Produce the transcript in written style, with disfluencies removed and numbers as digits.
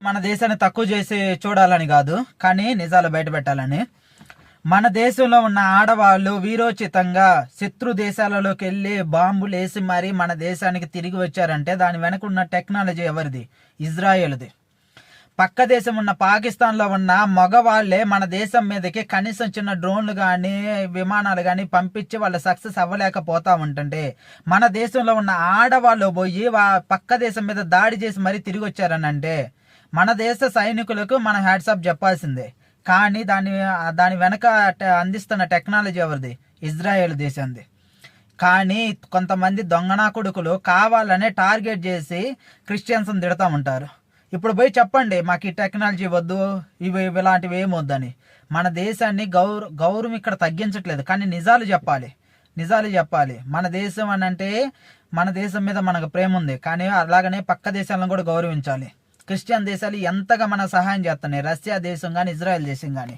మన దేశాన్ని తక్కువ చేసి చూడాలని కాదు, కానీ నిజాలు బయట పెట్టాలని. మన దేశంలో ఉన్న ఆడవాళ్ళు వీరోచితంగా శత్రు దేశాలలోకి వెళ్ళి బాంబులు వేసి మరీ మన దేశానికి తిరిగి వచ్చారంటే దాని వెనక ఉన్న టెక్నాలజీ ఎవరిది? ఇజ్రాయెల్ది. పక్క దేశం ఉన్న పాకిస్తాన్లో ఉన్న మగవాళ్లే మన దేశం మీదకి కనీసం చిన్న డ్రోన్లు కానీ విమానాలు కానీ పంపించి వాళ్ళు సక్సెస్ అవ్వలేకపోతా ఉంటుంటే మన దేశంలో ఉన్న ఆడవాళ్ళు పోయి పక్క దేశం మీద దాడి చేసి మరీ తిరిగి వచ్చారని అంటే మన దేశ సైనికులకు మన హ్యాట్సాప్ చెప్పాల్సిందే. కానీ దాని వెనక అందిస్తున్న టెక్నాలజీ ఎవరిది? ఇజ్రాయెల్ దేశంది. కానీ కొంతమంది దొంగనా కొడుకులు కావాలనే టార్గెట్ చేసి క్రిస్టియన్స్ని తిడతా ఉంటారు. ఇప్పుడు పోయి చెప్పండి, మాకు ఈ టెక్నాలజీ వద్దు, ఇలాంటివి ఏమొద్దని. మన దేశాన్ని గౌరవం ఇక్కడ తగ్గించట్లేదు, కానీ నిజాలు చెప్పాలి. మన దేశం అని అంటే మన దేశం మీద మనకు ప్రేమ ఉంది, కానీ అలాగనే పక్క దేశాలను కూడా గౌరవించాలి. క్రిస్టియన్ దేశాలు ఎంతగా మనకు సహాయం చేస్తున్నాయి, రష్యా దేశం కానీ ఇజ్రాయెల్ దేశం కానీ.